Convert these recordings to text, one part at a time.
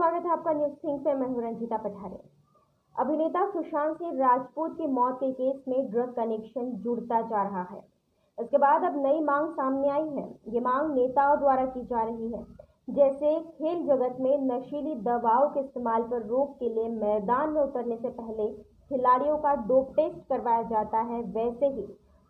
स्वागत है आपका न्यूज़ थिंक पे। मैं हूं रंजीता पठारे। अभिनेता सुशांत सिंह राजपूत की मौत के केस में ड्रग कनेक्शन जुड़ता जा रहा है। इसके बाद अब नई मांग सामने आई है। ये मांग नेताओं द्वारा की जा रही है। जैसे खेल जगत में नशीली दवाओं के इस्तेमाल पर रोक के लिए मैदान में उतरने से पहले खिलाड़ियों का डोप टेस्ट करवाया जाता है, वैसे ही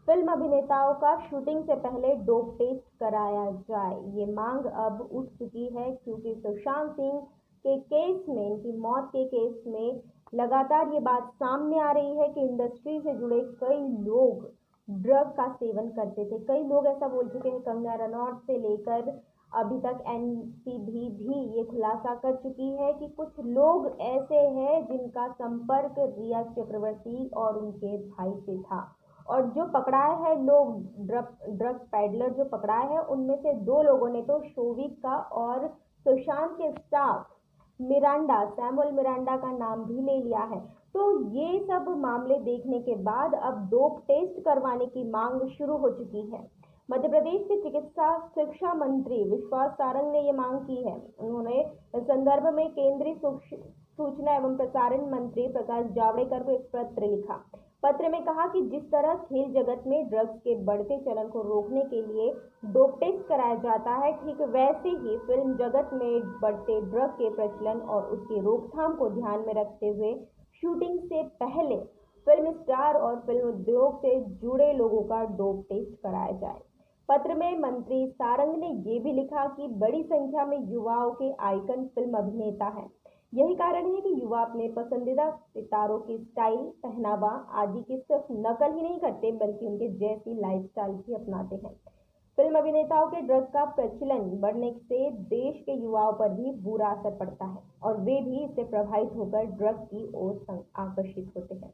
फिल्म अभिनेताओं का शूटिंग से पहले डोप टेस्ट कराया जाए। ये मांग अब उठ चुकी है क्योंकि सुशांत सिंह के केस में, इनकी मौत के केस में लगातार ये बात सामने आ रही है कि इंडस्ट्री से जुड़े कई लोग ड्रग का सेवन करते थे। कई लोग ऐसा बोल चुके हैं। कंगना रनौत से लेकर अभी तक एनसीबी भी ये खुलासा कर चुकी है कि कुछ लोग ऐसे हैं जिनका संपर्क रिया चक्रवर्ती और उनके भाई से था। और जो पकड़ाए हैं लोग, ड्रग पैडलर जो पकड़ाए हैं, उनमें से 2 लोगों ने तो शोविक का और सुशांत के स्टाफ सैमुअल मिरांडा का नाम भी ले लिया है। तो ये सब मामले देखने के बाद अब डोप टेस्ट करवाने की मांग शुरू हो चुकी है। मध्य प्रदेश के चिकित्सा शिक्षा मंत्री विश्वास सारंग ने ये मांग की है। उन्होंने इस संदर्भ में केंद्रीय सूचना एवं प्रसारण मंत्री प्रकाश जावड़ेकर को एक पत्र लिखा। पत्र में कहा कि जिस तरह खेल जगत में ड्रग्स के बढ़ते चलन को रोकने के लिए डोप टेस्ट कराया जाता है, ठीक वैसे ही फिल्म जगत में बढ़ते ड्रग के प्रचलन और उसकी रोकथाम को ध्यान में रखते हुए शूटिंग से पहले फिल्म स्टार और फिल्म उद्योग से जुड़े लोगों का डोप टेस्ट कराया जाए। पत्र में मंत्री सारंग ने ये भी लिखा कि बड़ी संख्या में युवाओं के आइकन फिल्म अभिनेता हैं। यही कारण है कि युवा अपने पसंदीदा सितारों की स्टाइल, पहनावा आदि की सिर्फ नकल ही नहीं करते, बल्कि उनके जैसी लाइफस्टाइल भी अपनाते हैं। फिल्म अभिनेताओं के ड्रग का प्रचलन बढ़ने से देश के युवाओं पर भी बुरा असर पड़ता है और वे भी इससे प्रभावित होकर ड्रग की ओर आकर्षित होते हैं।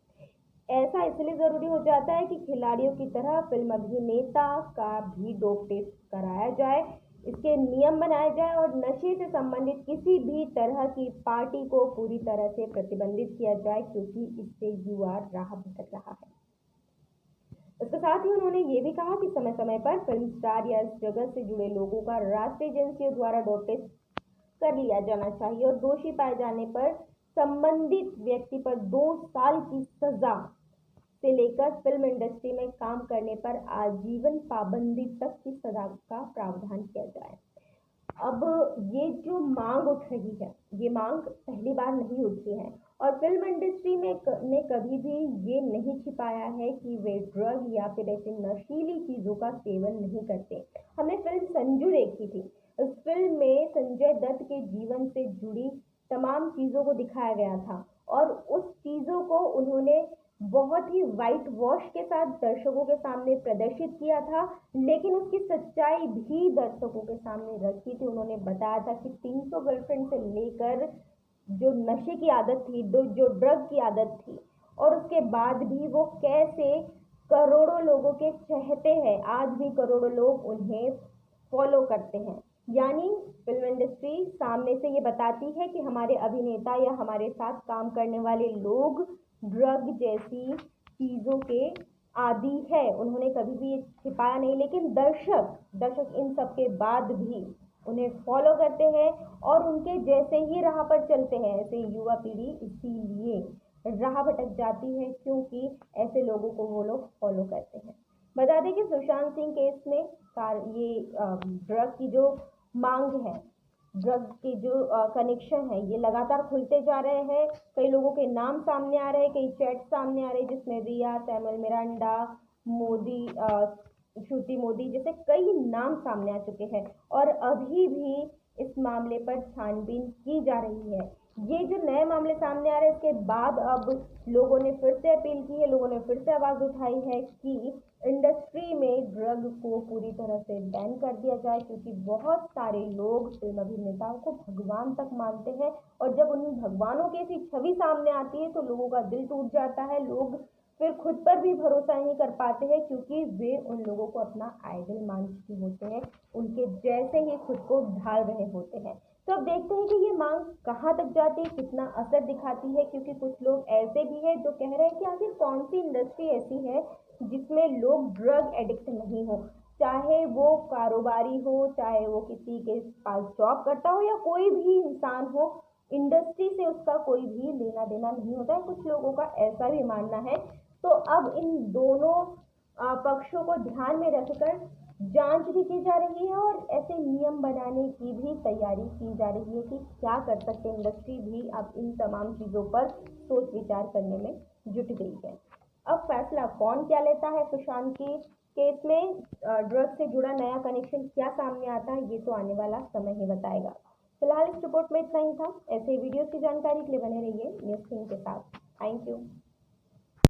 ऐसा इसलिए जरूरी हो जाता है कि खिलाड़ियों की तरह फिल्म अभिनेता का भी डोप टेस्ट कराया जाए, इसके नियम बनाए जाए और नशे से संबंधित किसी भी तरह की पार्टी को पूरी तरह से प्रतिबंधित किया जाए, क्योंकि इससे युवा राह भटक रहा है। इसके साथ ही उन्होंने ये भी कहा कि समय समय पर फिल्म स्टार या इस जगत से जुड़े लोगों का राष्ट्रीय एजेंसियों द्वारा डोप टेस्ट कर लिया जाना चाहिए और दोषी पाए जाने पर संबंधित व्यक्ति पर 2 साल की सजा से लेकर फिल्म इंडस्ट्री में काम करने पर आजीवन पाबंदी तक की सजा का प्रावधान किया जाए। अब ये जो मांग उठ रही है, ये मांग पहली बार नहीं उठी है और फिल्म इंडस्ट्री में ने कभी भी ये नहीं छिपाया है कि वे ड्रग या फिर ऐसी नशीली चीज़ों का सेवन नहीं करते। हमने फिल्म संजू देखी थी। इस फिल्म में संजय दत्त के जीवन से जुड़ी तमाम चीज़ों को दिखाया गया था और उस चीज़ों को उन्होंने बहुत ही वाइट वॉश के साथ दर्शकों के सामने प्रदर्शित किया था, लेकिन उसकी सच्चाई भी दर्शकों के सामने रखी थी। उन्होंने बताया था कि 300 गर्लफ्रेंड से लेकर जो नशे की आदत थी, जो ड्रग की आदत थी, और उसके बाद भी वो कैसे करोड़ों लोगों के चहेते हैं। आज भी करोड़ों लोग उन्हें फॉलो करते हैं। यानी फिल्म इंडस्ट्री सामने से ये बताती है कि हमारे अभिनेता या हमारे साथ काम करने वाले लोग ड्रग जैसी चीज़ों के आदी है। उन्होंने कभी भी ये छिपाया नहीं, लेकिन दर्शक इन सब के बाद भी उन्हें फॉलो करते हैं और उनके जैसे ही राह पर चलते हैं। ऐसे युवा पीढ़ी इसीलिए राह भटक जाती है क्योंकि ऐसे लोगों को वो लोग फॉलो करते हैं। बता दें कि सुशांत सिंह केस में ये ड्रग की जो मांग है, ड्रग के जो कनेक्शन है, ये लगातार खुलते जा रहे हैं। कई लोगों के नाम सामने आ रहे हैं, कई चैट सामने आ रहे हैं जिसमें रिया, सैमुअल मिरांडा, मोदी, श्रुति मोदी जैसे कई नाम सामने आ चुके हैं और अभी भी इस मामले पर छानबीन की जा रही है। ये जो नए मामले सामने आ रहे हैं, इसके बाद अब लोगों ने फिर से अपील की है, लोगों ने फिर से आवाज़ उठाई है कि इंडस्ट्री में ड्रग को पूरी तरह से बैन कर दिया जाए, क्योंकि बहुत सारे लोग फिल्म अभिनेताओं को भगवान तक मानते हैं और जब उन भगवानों की ऐसी छवि सामने आती है तो लोगों का दिल टूट जाता है। लोग फिर खुद पर भी भरोसा नहीं कर पाते हैं क्योंकि वे उन लोगों को अपना आइडल मान चुके होते हैं, उनके जैसे ही खुद को ढाल रहे होते हैं। तो अब देखते हैं कि ये मांग कहाँ तक जाती है, कितना असर दिखाती है, क्योंकि कुछ लोग ऐसे भी हैं जो कह रहे हैं कि आखिर कौन सी इंडस्ट्री ऐसी है जिसमें लोग ड्रग एडिक्ट नहीं हो, चाहे वो कारोबारी हो, चाहे वो किसी के पास जॉब करता हो या कोई भी इंसान हो, इंडस्ट्री से उसका कोई भी लेना देना नहीं होता है। कुछ लोगों का ऐसा भी मानना है। तो अब इन दोनों पक्षों को ध्यान में रखकर जांच भी की जा रही है और ऐसे नियम बनाने की भी तैयारी की जा रही है कि क्या कर सकते हैं। इंडस्ट्री भी अब इन तमाम चीज़ों पर सोच विचार करने में जुट गई है। अब फैसला कौन क्या लेता है सुशांत की केस में, ड्रग से जुड़ा नया कनेक्शन क्या सामने आता है, ये तो आने वाला समय ही बताएगा। फिलहाल इस रिपोर्ट में इतना ही था। ऐसे वीडियोस की जानकारी के लिए बने रहिए न्यूज़ किंग के साथ। Thank you.